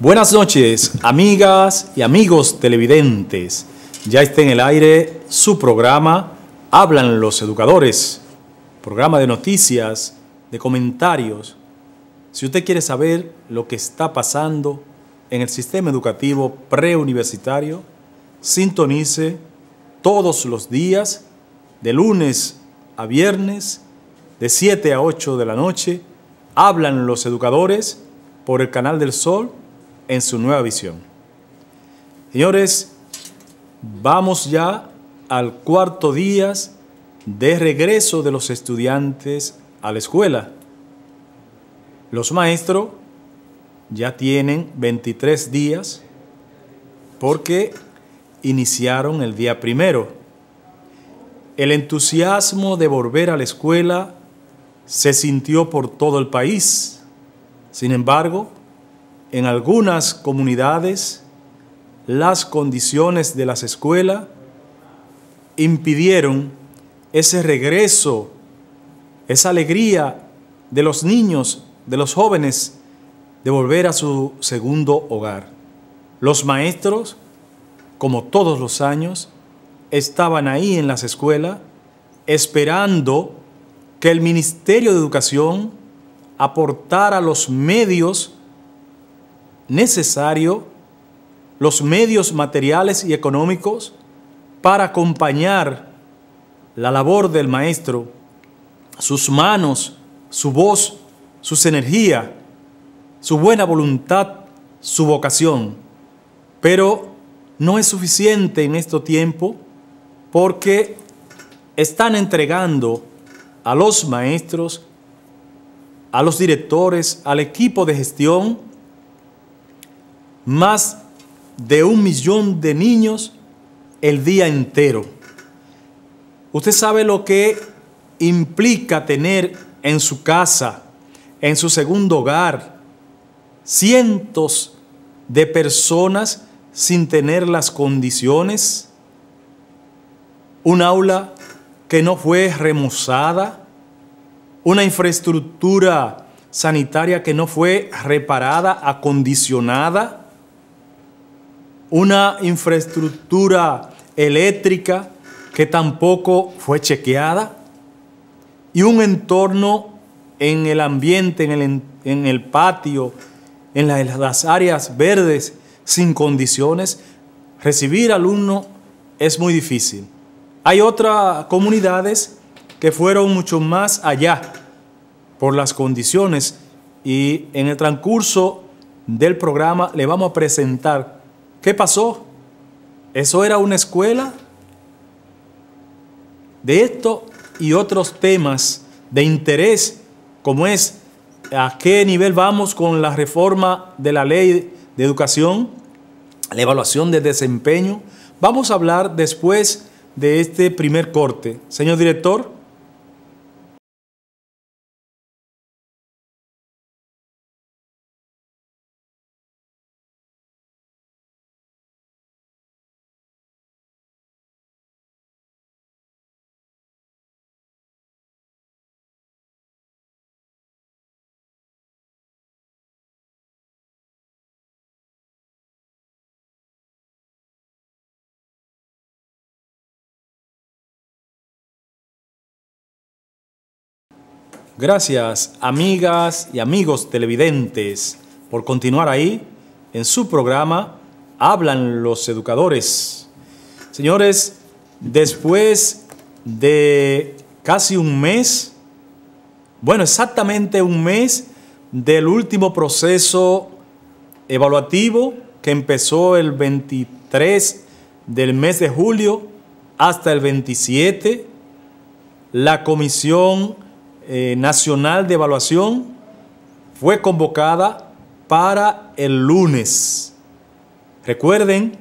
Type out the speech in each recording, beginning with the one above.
Buenas noches, amigas y amigos televidentes. Ya está en el aire su programa Hablan los Educadores, programa de noticias, de comentarios. Si usted quiere saber lo que está pasando en el sistema educativo preuniversitario, sintonice todos los días, de lunes a viernes, de 7 a 8 de la noche, Hablan los Educadores por el Canal del Sol en su nueva visión. Señores, vamos ya al cuarto día de regreso de los estudiantes a la escuela. Los maestros ya tienen 23 días porque iniciaron el día primero. El entusiasmo de volver a la escuela se sintió por todo el país. Sin embargo, en algunas comunidades, las condiciones de las escuelas impidieron ese regreso, esa alegría de los niños, de los jóvenes, de volver a su segundo hogar. Los maestros, como todos los años, estaban ahí en las escuelas esperando que el Ministerio de Educación aportara los medios necesarios, los medios materiales y económicos para acompañar la labor del maestro, sus manos, su voz, sus energías, su buena voluntad, su vocación. Pero no es suficiente en este tiempo porque están entregando a los maestros, a los directores, al equipo de gestión, más de 1 millón de niños el día entero. Usted sabe lo que implica tener en su casa, en su segundo hogar, cientos de personas sin tener las condiciones, un aula que no fue remozada, una infraestructura sanitaria que no fue reparada, acondicionada, una infraestructura eléctrica que tampoco fue chequeada y un entorno en el ambiente, en el patio, en las áreas verdes sin condiciones. Recibir alumnos es muy difícil. Hay otras comunidades que fueron mucho más allá por las condiciones y en el transcurso del programa le vamos a presentar qué pasó. ¿Eso era una escuela? De esto y otros temas de interés, como es a qué nivel vamos con la reforma de la ley de educación, la evaluación de desempeño, vamos a hablar después de este primer corte. Señor director. Gracias, amigas y amigos televidentes, por continuar ahí en su programa Hablan los Educadores. Señores, después de casi un mes, bueno, exactamente un mes del último proceso evaluativo que empezó el 23 del mes de julio hasta el 27, la Comisión Nacional de Evaluación fue convocada para el lunes. Recuerden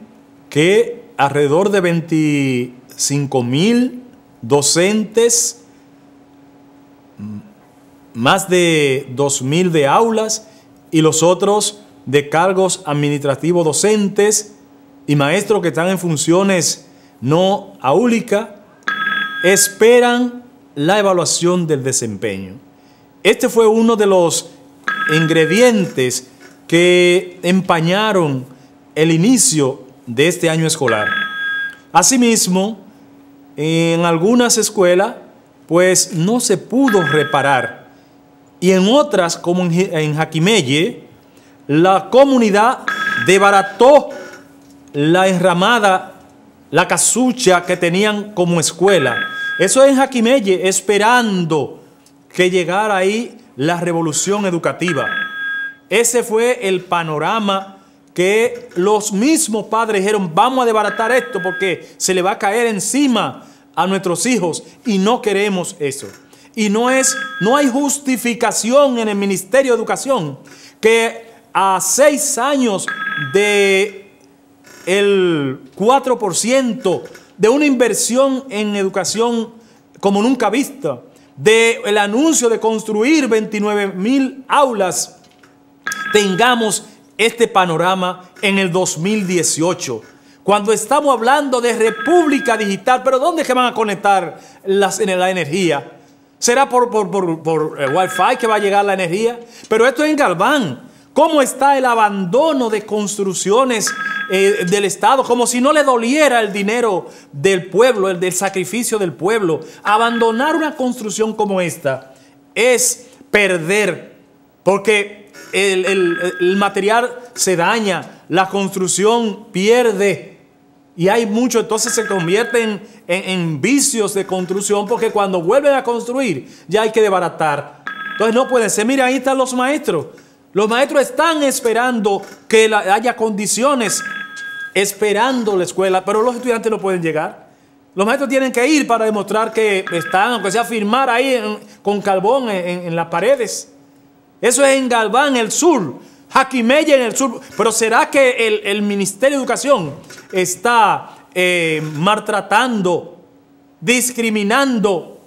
que alrededor de 25,000 docentes, más de 2,000 de aulas y los otros de cargos administrativos docentes y maestros que están en funciones no áulicas, esperan la evaluación del desempeño. Este fue uno de los ingredientes que empañaron el inicio de este año escolar. Asimismo, en algunas escuelas, pues no se pudo reparar. Y en otras, como en Jaquimelle, la comunidad desbarató la enramada, la casucha que tenían como escuela. Eso es en Jaquimelle, esperando que llegara ahí la revolución educativa. Ese fue el panorama que los mismos padres dijeron: vamos a desbaratar esto porque se le va a caer encima a nuestros hijos y no queremos eso. Y no hay justificación en el Ministerio de Educación que a 6 años de el 4% de una inversión en educación como nunca vista, del anuncio de construir 29,000 aulas, tengamos este panorama en el 2018, cuando estamos hablando de república digital. Pero ¿dónde es que van a conectar la energía? ¿Será por Wi-Fi que va a llegar la energía? Pero esto es en Galván. ¿Cómo está el abandono de construcciones del Estado? Como si no le doliera el dinero del pueblo, el del sacrificio del pueblo. Abandonar una construcción como esta es perder, porque el material se daña, la construcción pierde. Y hay mucho, entonces se convierten en vicios de construcción, porque cuando vuelven a construir ya hay que desbaratar. Entonces no pueden ser. Mira, ahí están los maestros. Los maestros están esperando que haya condiciones, esperando la escuela, pero los estudiantes no pueden llegar. Los maestros tienen que ir para demostrar que están, aunque sea firmar ahí con carbón en las paredes. Eso es en Galván, el sur. Jaquimelle en el sur. Pero ¿será que el Ministerio de Educación está maltratando, discriminando,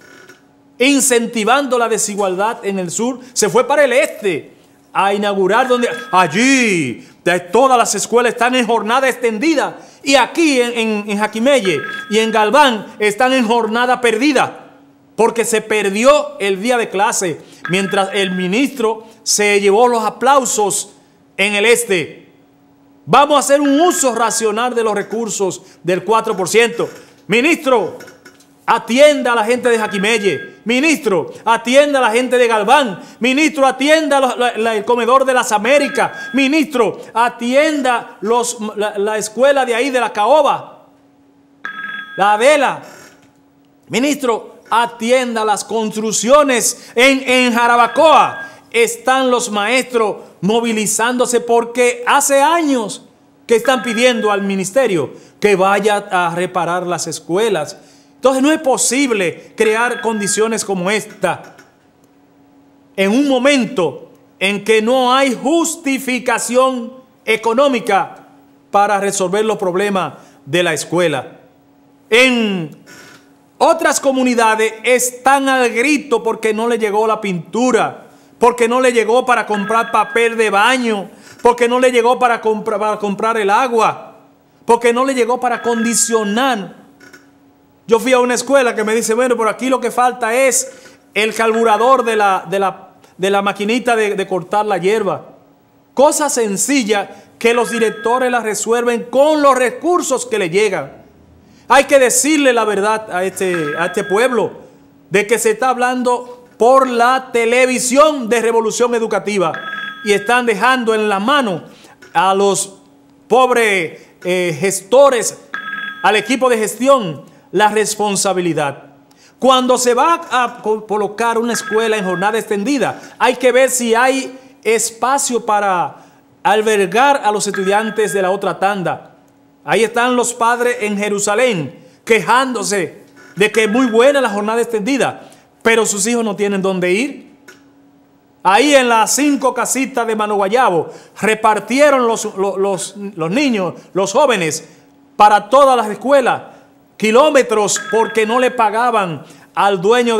incentivando la desigualdad en el sur? Se fue para el este a inaugurar donde allí todas las escuelas están en jornada extendida, y aquí en Jaquimelle y en Galván están en jornada perdida, porque se perdió el día de clase mientras el ministro se llevó los aplausos en el este. Vamos a hacer un uso racional de los recursos del 4%. Ministro, atienda a la gente de Jaquimelle. Ministro, atienda a la gente de Galván. Ministro, atienda el comedor de las Américas. Ministro, atienda la escuela de ahí de la Caoba, la Adela. Ministro, atienda las construcciones en Jarabacoa. Están los maestros movilizándose porque hace años que están pidiendo al ministerio que vaya a reparar las escuelas. Entonces no es posible crear condiciones como esta en un momento en que no hay justificación económica para resolver los problemas de la escuela. En otras comunidades están al grito porque no le llegó la pintura, porque no le llegó para comprar papel de baño, porque no le llegó para comprar el agua, porque no le llegó para acondicionar. Yo fui a una escuela que me dice: bueno, por aquí lo que falta es el carburador de la maquinita de cortar la hierba. Cosa sencilla que los directores la resuelven con los recursos que le llegan. Hay que decirle la verdad a este pueblo de que se está hablando por la televisión de revolución educativa y están dejando en la mano a los pobres gestores, al equipo de gestión, la responsabilidad. Cuando se va a colocar una escuela en jornada extendida, hay que ver si hay espacio para albergar a los estudiantes de la otra tanda. Ahí están los padres en Jerusalén quejándose de que es muy buena la jornada extendida, pero sus hijos no tienen dónde ir. Ahí en las 5 casitas de Mano Guayabo repartieron los niños, los jóvenes, para todas las escuelas, kilómetros, porque no le pagaban al dueño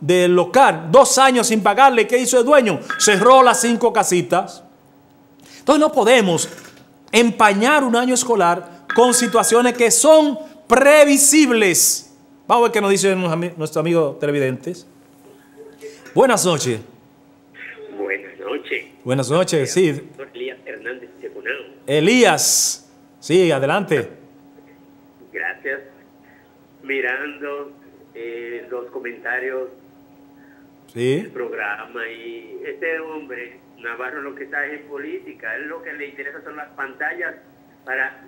del local. 2 años sin pagarle. ¿Qué hizo el dueño? Cerró las 5 casitas. Entonces no podemos empañar un año escolar con situaciones que son previsibles. Vamos a ver qué nos dicen nuestros amigos televidentes. Buenas noches. Buenas noches. Buenas noches, sí. Doctor Elías Hernández Checonao. Elías, sí, adelante. Gracias. Mirando los comentarios del programa, y este hombre, Navarro, lo que está es en política. Él lo que le interesa son las pantallas para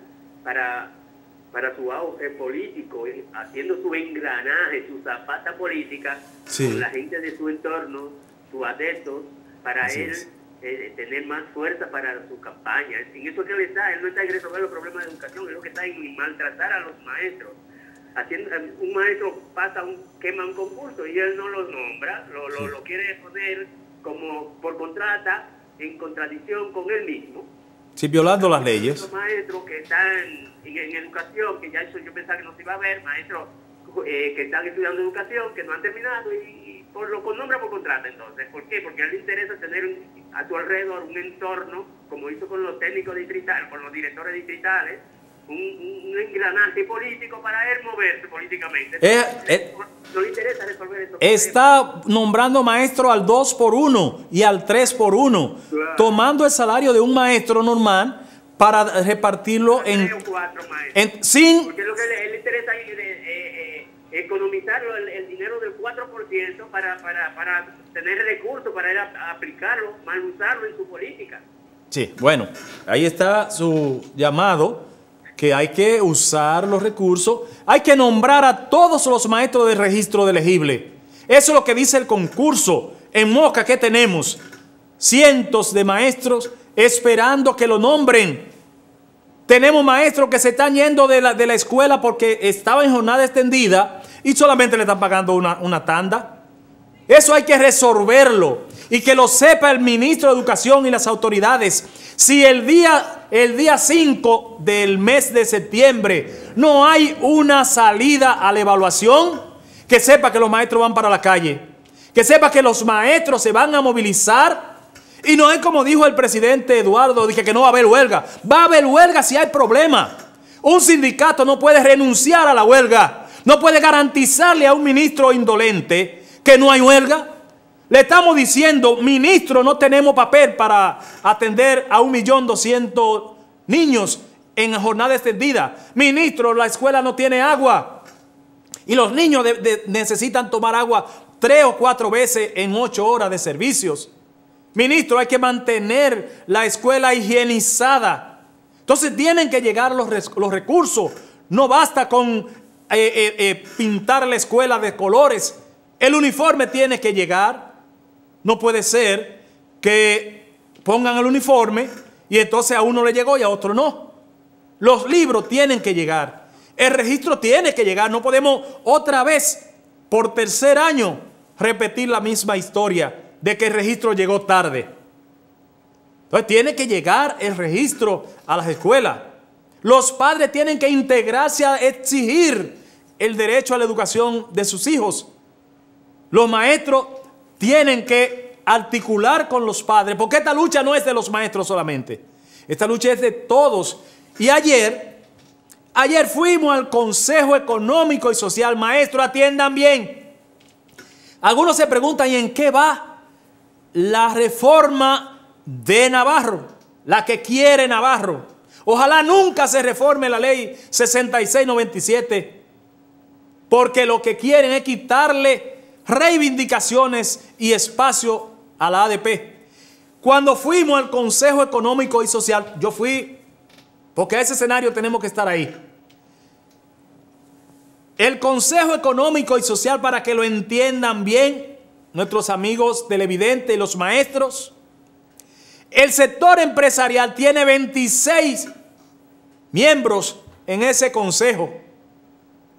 su auge político, haciendo su engranaje, su zapata política con la gente de su entorno, sus adeptos, para él tener más fuerza para su campaña. En eso que él no está en resolver los problemas de educación, es lo que está en maltratar a los maestros. Un maestro quema un concurso y él no lo nombra, lo quiere poner como por contrata, en contradicción con él mismo. Sí, violando las leyes. Los maestros que están en educación, que ya eso yo pensaba que no se iba a ver, maestros que están estudiando educación, que no han terminado, y lo nombra por contrata. Entonces, ¿por qué? Porque a él le interesa tener a su alrededor un entorno, como hizo con los técnicos distritales, con los directores distritales, un engranaje político para él moverse políticamente. No le interesa resolver eso. Está nombrando maestro al 2 por 1 y al 3 por 1, tomando el salario de un maestro normal para repartirlo en 3 o 4 maestros. Porque lo que le interesa es economizar el dinero del 4% para tener recursos, para él aplicarlo, mal usarlo en su política. Sí, bueno, ahí está su llamado, que hay que usar los recursos, hay que nombrar a todos los maestros de registro de elegible. Eso es lo que dice el concurso. En Moca, ¿qué tenemos? Cientos de maestros esperando que lo nombren. Tenemos maestros que se están yendo de la escuela porque estaban en jornada extendida y solamente le están pagando una tanda. Eso hay que resolverlo y que lo sepa el ministro de Educación y las autoridades. Si el día 5 del mes de septiembre no hay una salida a la evaluación, que sepa que los maestros van para la calle, que sepa que los maestros se van a movilizar, y no es como dijo el presidente Eduardo, dije que no va a haber huelga. Va a haber huelga si hay problema. Un sindicato no puede renunciar a la huelga, no puede garantizarle a un ministro indolente que no hay huelga. Le estamos diciendo, ministro, no tenemos papel para atender a 1.200.000 niños en jornada extendida. Ministro, la escuela no tiene agua. Y los niños necesitan tomar agua 3 o 4 veces en 8 horas de servicios. Ministro, hay que mantener la escuela higienizada. Entonces tienen que llegar los recursos. No basta con pintar la escuela de colores. El uniforme tiene que llegar. No puede ser que pongan el uniforme y entonces a uno le llegó y a otro no. Los libros tienen que llegar. El registro tiene que llegar. No podemos otra vez, por tercer año, repetir la misma historia de que el registro llegó tarde. Entonces tiene que llegar el registro a las escuelas. Los padres tienen que integrarse a exigir el derecho a la educación de sus hijos. Los maestros tienen que articular con los padres, porque esta lucha no es de los maestros solamente. Esta lucha es de todos. Y ayer fuimos al Consejo Económico y Social. Maestros, atiendan bien. Algunos se preguntan, ¿y en qué va la reforma de Navarro? La que quiere Navarro. Ojalá nunca se reforme la ley 6697, porque lo que quieren es quitarle reivindicaciones y espacio a la ADP. Cuando fuimos al Consejo Económico y Social, yo fui, porque a ese escenario tenemos que estar ahí. El Consejo Económico y Social, para que lo entiendan bien nuestros amigos televidentes y los maestros, el sector empresarial tiene 26 miembros en ese consejo.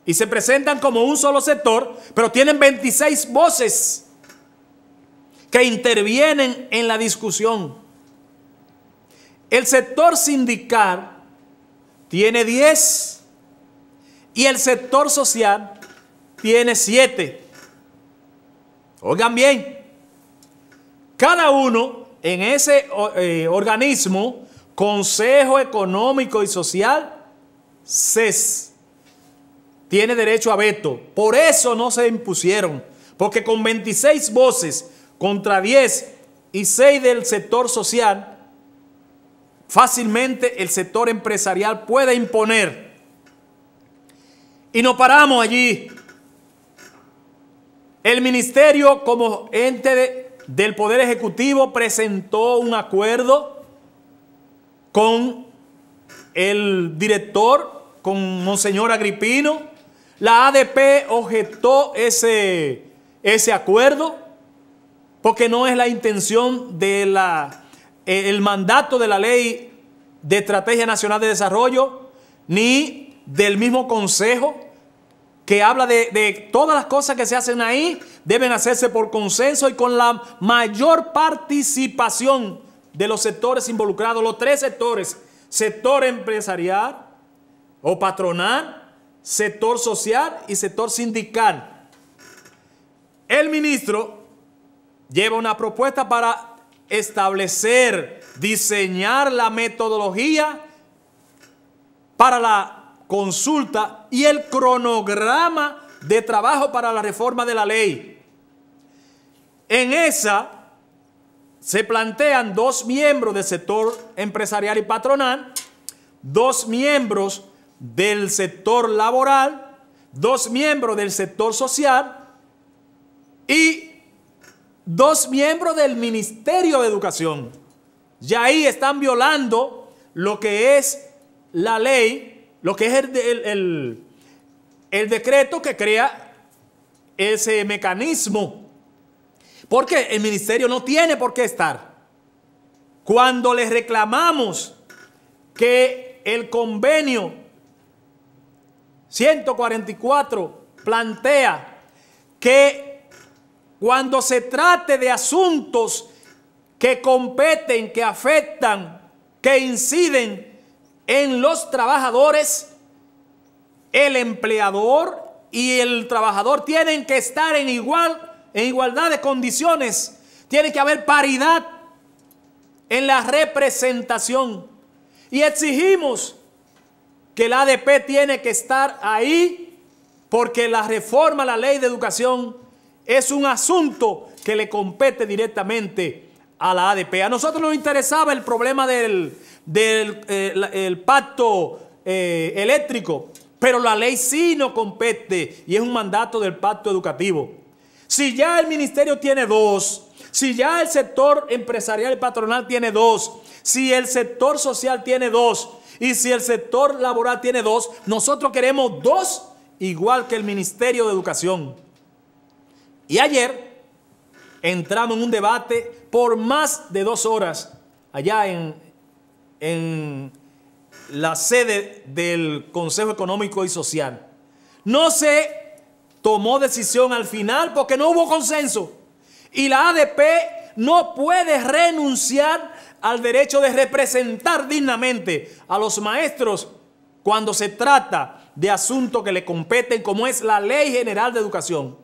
Y se presentan como un solo sector, pero tienen 26 voces que intervienen en la discusión. El sector sindical tiene 10 y el sector social tiene 7. Oigan bien, cada uno en ese organismo, Consejo Económico y Social, CES, tiene derecho a veto. Por eso no se impusieron, porque con 26 voces contra 10 y 6 del sector social, fácilmente el sector empresarial puede imponer. Y nos paramos allí. El ministerio, como ente del Poder Ejecutivo, presentó un acuerdo con el director, con Monseñor Agripino. La ADP objetó ese acuerdo porque no es la intención de el mandato de la Ley de Estrategia Nacional de Desarrollo, ni del mismo Consejo, que habla de todas las cosas que se hacen ahí, deben hacerse por consenso y con la mayor participación de los sectores involucrados, los tres sectores: sector empresarial o patronal, sector social y sector sindical. El ministro lleva una propuesta para establecer, diseñar la metodología para la consulta y el cronograma de trabajo para la reforma de la ley. En esa se plantean 2 miembros del sector empresarial y patronal, 2 miembros del sector laboral, 2 miembros del sector social y 2 miembros del Ministerio de Educación. Ya ahí están violando lo que es la ley, lo que es el decreto que crea ese mecanismo. Porque el ministerio no tiene por qué estar. Cuando les reclamamos que el convenio 144 plantea que cuando se trate de asuntos que competen, que afectan, que inciden en los trabajadores, el empleador y el trabajador tienen que estar en igualdad de condiciones. Tiene que haber paridad en la representación. Y exigimos que la ADP tiene que estar ahí porque la reforma a la Ley de Educación es un asunto que le compete directamente a la ADP. A nosotros nos interesaba el problema del pacto eléctrico, pero la ley sí nos compete y es un mandato del pacto educativo. Si ya el ministerio tiene 2, si ya el sector empresarial y patronal tiene 2, si el sector social tiene 2 y si el sector laboral tiene 2, nosotros queremos 2 igual que el Ministerio de Educación. Y ayer entramos en un debate por más de 2 horas allá en la sede del Consejo Económico y Social. No se tomó decisión al final porque no hubo consenso. Y la ADP no puede renunciar al derecho de representar dignamente a los maestros cuando se trata de asuntos que le competen, como es la Ley General de Educación.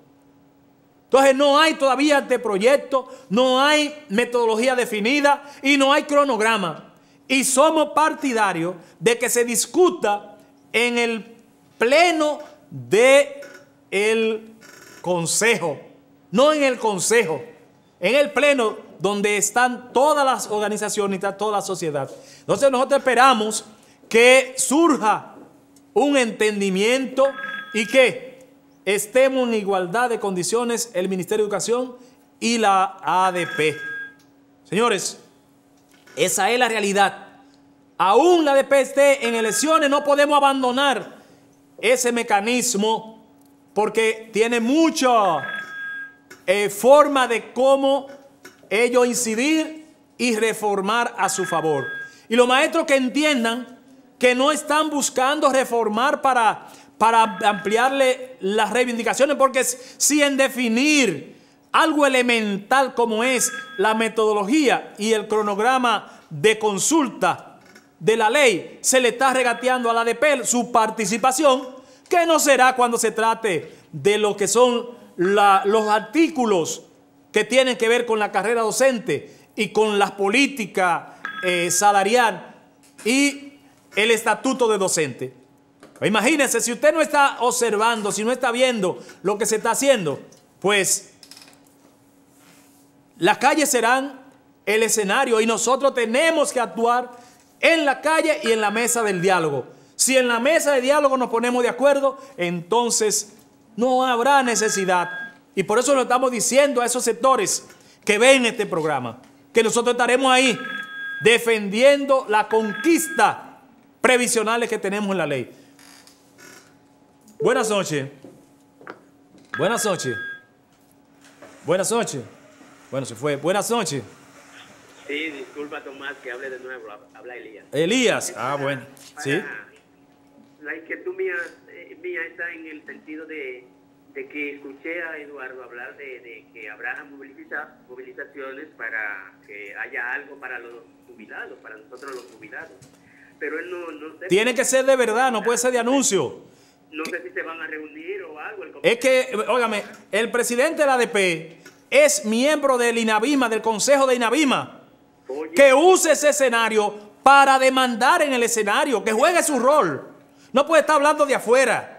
Entonces no hay todavía anteproyecto, no hay metodología definida y no hay cronograma. Y somos partidarios de que se discuta en el pleno del Consejo, no en el Consejo, en el pleno donde están todas las organizaciones y está toda la sociedad. Entonces nosotros esperamos que surja un entendimiento y que estemos en igualdad de condiciones el Ministerio de Educación y la ADP. Señores, esa es la realidad. Aún la ADP esté en elecciones, no podemos abandonar ese mecanismo porque tiene mucha forma de cómo ellos incidir y reformar a su favor. Y los maestros que entiendan que no están buscando reformar para ampliarle las reivindicaciones, porque si en definir algo elemental como es la metodología y el cronograma de consulta de la ley, se le está regateando a la ADP su participación, que no será cuando se trate de lo que son los artículos que tienen que ver con la carrera docente y con las políticas salarial y el estatuto de docente. Imagínense, si usted no está observando, si no está viendo lo que se está haciendo, pues las calles serán el escenario y nosotros tenemos que actuar en la calle y en la mesa del diálogo. Si en la mesa de diálogo nos ponemos de acuerdo, entonces no habrá necesidad. Y por eso lo estamos diciendo a esos sectores que ven este programa, que nosotros estaremos ahí defendiendo la conquista previsionales que tenemos en la ley. Buenas noches. Buenas noches. Buenas noches. Bueno, se fue. Buenas noches. Sí, disculpa Tomás que hable de nuevo, habla Elías. Elías, bueno, sí. La inquietud mía está en el sentido de que escuché a Eduardo hablar de que habrá movilizaciones para que haya algo para los jubilados, para nosotros los jubilados. Pero él no sé. Tiene que ser de verdad, no puede ser de anuncio. No sé si se van a reunir o algo. Es que, óigame, el presidente de la ADP es miembro del INAVIMA, del Consejo de INAVIMA. Oye, Que use ese escenario para demandar en el escenario, que juegue su rol. No puede estar hablando de afuera.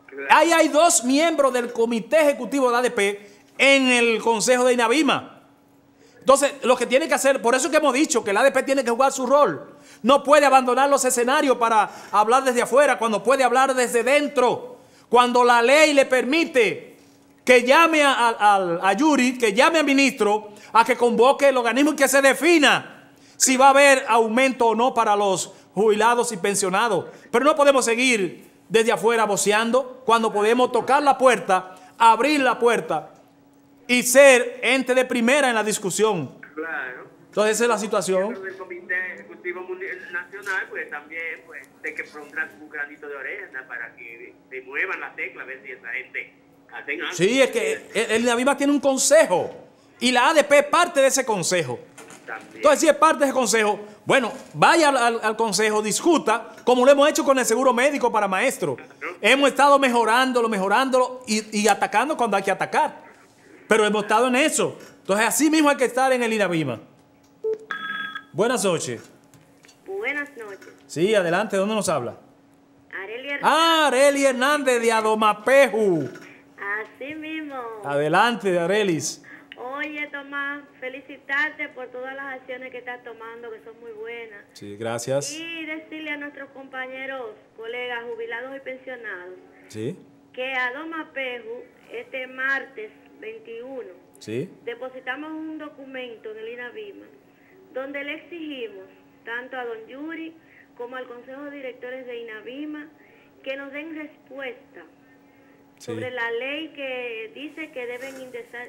claro. Ahí hay 2 miembros del Comité Ejecutivo de la ADP en el Consejo de INAVIMA. Entonces, lo que tiene que hacer, por eso es que hemos dicho que la ADP tiene que jugar su rol. No puede abandonar los escenarios para hablar desde afuera, cuando puede hablar desde dentro. Cuando la ley le permite que llame a Yuri, que llame al ministro, a que convoque el organismo y que se defina si va a haber aumento o no para los jubilados y pensionados. Pero no podemos seguir desde afuera voceando cuando podemos tocar la puerta, abrir la puerta y ser ente de primera en la discusión. Claro. Entonces esa es la situación. El Comité Ejecutivo Nacional, pues también, pues, de que pondrán un granito de oreja para que se muevan las teclas, a ver si esa gente hacen algo. Sí, es que el INAVIMA tiene un consejo y la ADP es parte de ese consejo. También. Entonces, si es parte de ese consejo, bueno, vaya al consejo, discuta, como lo hemos hecho con el seguro médico para maestros. Hemos estado mejorándolo y atacando cuando hay que atacar. Pero hemos estado en eso. Entonces, así mismo hay que estar en el INAVIMA. Buenas noches. Buenas noches. Sí, adelante, ¿dónde nos habla? Areli Hernández. Areli Hernández de Adomapeju. Así mismo. Adelante, Arelis. Oye, Tomás, felicitarte por todas las acciones que estás tomando, que son muy buenas. Sí, gracias. Y decirle a nuestros compañeros, colegas, jubilados y pensionados, Sí, que a Adomapeju, este martes 21, sí. depositamos un documento en el INAVIMA, donde le exigimos, tanto a don Yuri como al Consejo de Directores de INAVIMA, que nos den respuesta sobre la ley que dice que deben indexar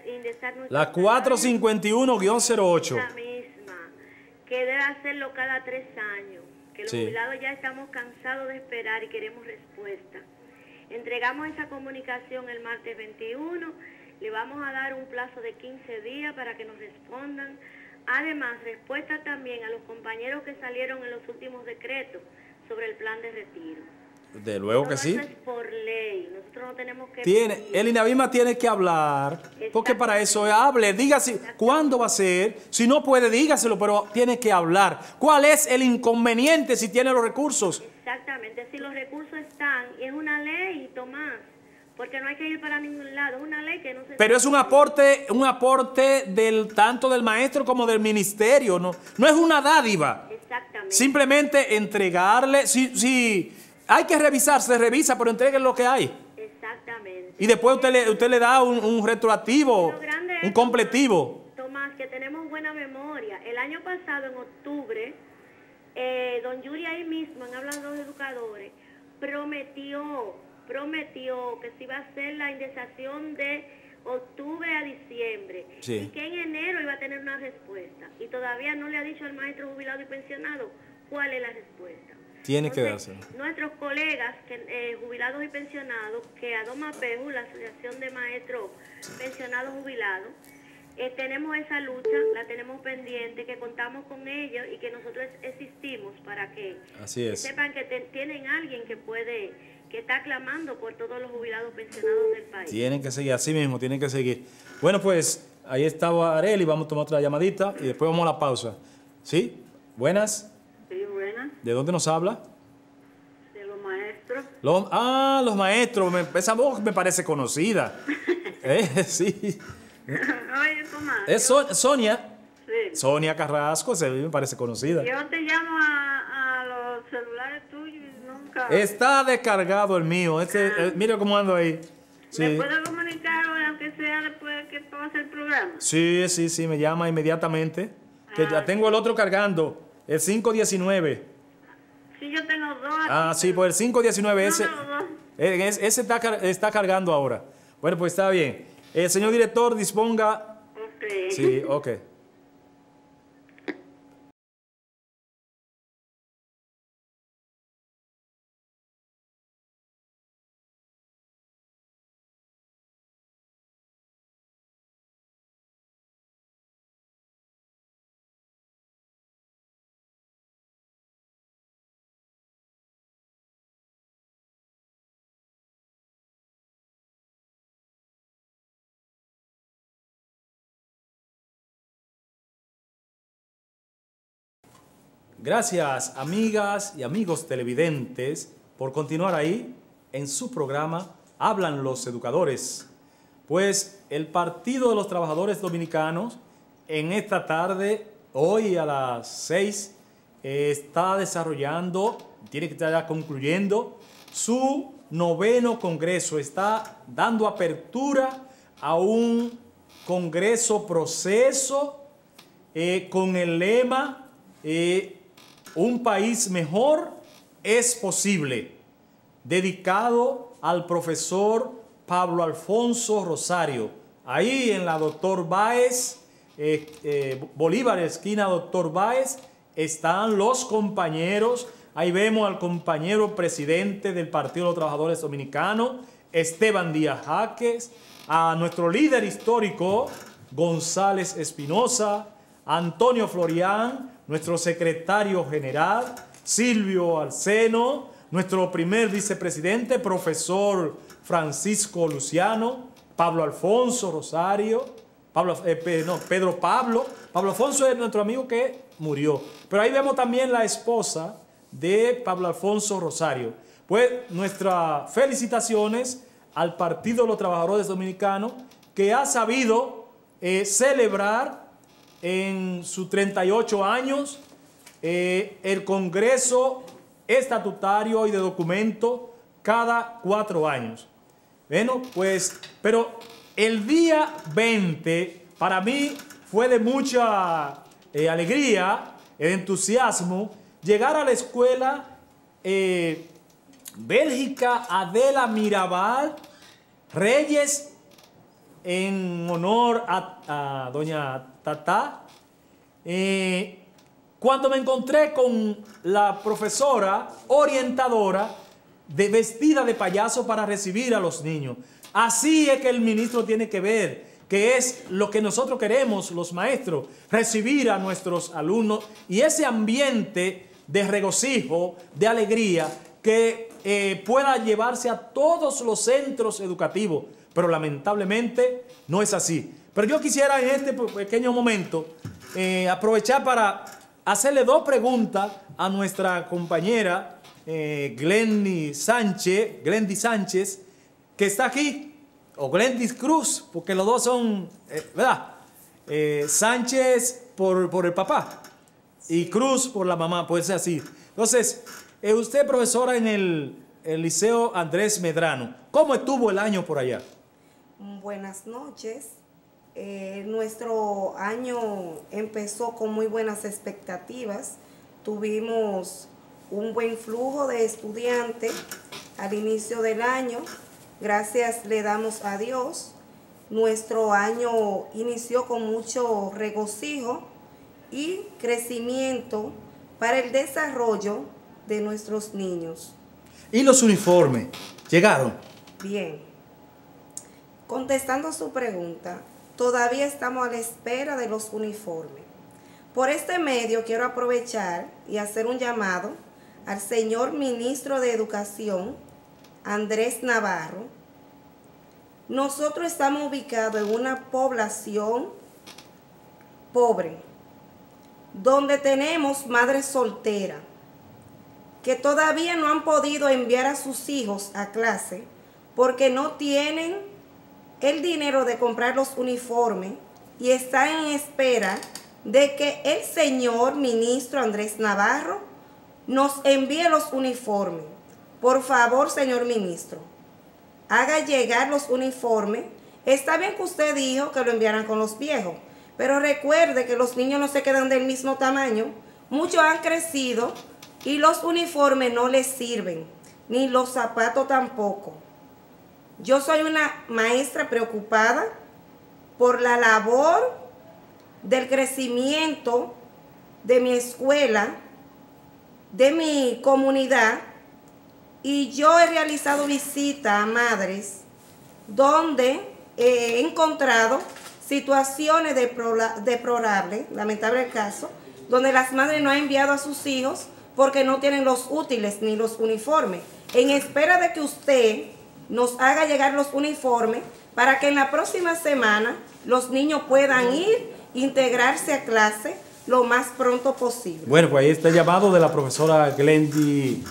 nuestros La 451-08. la misma, que debe hacerlo cada 3 años, que los jubilados ya estamos cansados de esperar y queremos respuesta. Entregamos esa comunicación el martes 21, le vamos a dar un plazo de 15 días para que nos respondan. Además, respuesta también a los compañeros que salieron en los últimos decretos sobre el plan de retiro. De luego que sí. Eso es por ley, nosotros no tenemos que... El INAVIMA tiene que hablar, porque para eso hable, dígase cuándo va a ser, si no puede dígaselo, pero tiene que hablar. ¿Cuál es el inconveniente si tiene los recursos? Exactamente, si los recursos están, y es una ley, Tomás, porque no hay que ir para ningún lado, es una ley que no se... Pero es un aporte tanto del maestro como del ministerio, no es una dádiva. Exactamente. Simplemente entregarle, si hay que revisar, se revisa, pero entreguen lo que hay. Exactamente. Y después usted le da un retroactivo, un completivo. Tomás, que tenemos buena memoria. El año pasado, en octubre, don Yuri ahí mismo, en Hablando de los Educadores, prometió que se iba a hacer la indexación de octubre a diciembre. Sí. Y que en enero iba a tener una respuesta. Y todavía no le ha dicho al maestro jubilado y pensionado cuál es la respuesta. Tiene que dárselo. Nuestros colegas jubilados y pensionados, que Adomapeju, la Asociación de Maestros Pensionados Jubilados, tenemos esa lucha, la tenemos pendiente, que contamos con ellos y que nosotros existimos para que sepan que tienen alguien que está clamando por todos los jubilados pensionados del país. Tienen que seguir, así mismo, tienen que seguir. Bueno, pues ahí estaba Areli, vamos a tomar otra llamadita y después vamos a la pausa. ¿Sí? ¿Buenas? Sí, buenas. ¿De dónde nos habla? De los maestros. Los maestros, esa voz me parece conocida. Sí. Oye, Tomás. Es Sonia. Sí. Sonia Carrasco, me parece conocida. Yo te llamo Está descargado el mío. Mira cómo ando ahí. Sí. ¿Me puedo comunicar ahora, aunque sea después que pase el programa? Sí, me llama inmediatamente. Que ya tengo el otro cargando, el 519. Sí, yo tengo dos. Sí, pues el 519, ese está cargando ahora. Bueno, pues está bien. El señor director, disponga. Ok. Sí, ok. Gracias, amigas y amigos televidentes, por continuar ahí en su programa Hablan los Educadores. Pues el Partido de los Trabajadores Dominicanos en esta tarde, hoy a las 6, está desarrollando, tiene que estar ya concluyendo, su 9º congreso. Está dando apertura a un congreso proceso con el lema un país mejor es posible, dedicado al profesor Pablo Alfonso Rosario. Ahí en la Doctor Báez, Bolívar, esquina Doctor Báez, están los compañeros. Ahí vemos al compañero presidente del Partido de los Trabajadores Dominicanos, Esteban Díaz Jaques, a nuestro líder histórico, González Espinosa, Antonio Florián, nuestro secretario general, Silvio Alceno, nuestro primer vicepresidente, profesor Francisco Luciano, Pablo Alfonso Rosario, Pedro Pablo. Pablo Alfonso es nuestro amigo que murió. Pero ahí vemos también la esposa de Pablo Alfonso Rosario. Pues nuestras felicitaciones al Partido de los Trabajadores Dominicanos, que ha sabido celebrar en sus 38 años el Congreso estatutario y de documento cada 4 años. Bueno, pues, pero el día 20 para mí fue de mucha alegría, entusiasmo, llegar a la escuela Bélgica Adela Mirabal Reyes, en honor a doña Tata, cuando me encontré con la profesora orientadora vestida de payaso para recibir a los niños. Así es que el ministro tiene que ver, que es lo que nosotros queremos, los maestros, recibir a nuestros alumnos y ese ambiente de regocijo, de alegría, que pueda llevarse a todos los centros educativos. Pero lamentablemente no es así. Pero yo quisiera en este pequeño momento aprovechar para hacerle 2 preguntas a nuestra compañera Glendy Sánchez, que está aquí, o Glendy Cruz, porque los dos son, ¿verdad? Sánchez por el papá y Cruz por la mamá, puede ser así. Entonces, usted profesora en el Liceo Andrés Medrano, ¿cómo estuvo el año por allá? Buenas noches. Nuestro año empezó con muy buenas expectativas. Tuvimos un buen flujo de estudiantes al inicio del año. Gracias le damos a Dios. Nuestro año inició con mucho regocijo y crecimiento para el desarrollo de nuestros niños. ¿Y los uniformes? ¿Llegaron? Bien. Contestando su pregunta, todavía estamos a la espera de los uniformes. Por este medio quiero aprovechar y hacer un llamado al señor ministro de Educación, Andrés Navarro. Nosotros estamos ubicados en una población pobre, donde tenemos madres solteras que todavía no han podido enviar a sus hijos a clase porque no tienen el dinero de comprar los uniformes y están en espera de que el señor ministro Andrés Navarro nos envíe los uniformes. por favor, señor ministro, haga llegar los uniformes. Está bien que usted dijo que lo enviaran con los viejos, pero recuerde que los niños no se quedan del mismo tamaño. Muchos han crecido y los uniformes no les sirven, ni los zapatos tampoco. Yo soy una maestra preocupada por la labor del crecimiento de mi escuela, de mi comunidad, y yo he realizado visitas a madres donde he encontrado situaciones deplorables, lamentable el caso, donde las madres no han enviado a sus hijos porque no tienen los útiles ni los uniformes, en espera de que usted nos haga llegar los uniformes para que en la próxima semana los niños puedan ir, integrarse a clase lo más pronto posible. Bueno, pues ahí está el llamado de la profesora Glendy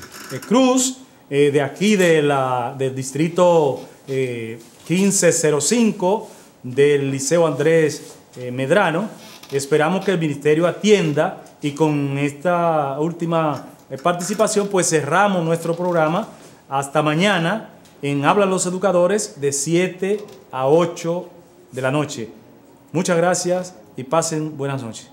Cruz, de aquí del distrito 1505 del Liceo Andrés Medrano. Esperamos que el ministerio atienda, y con esta última participación pues cerramos nuestro programa. Hasta mañana en Hablan los Educadores de 7 a 8 de la noche. Muchas gracias y pasen buenas noches.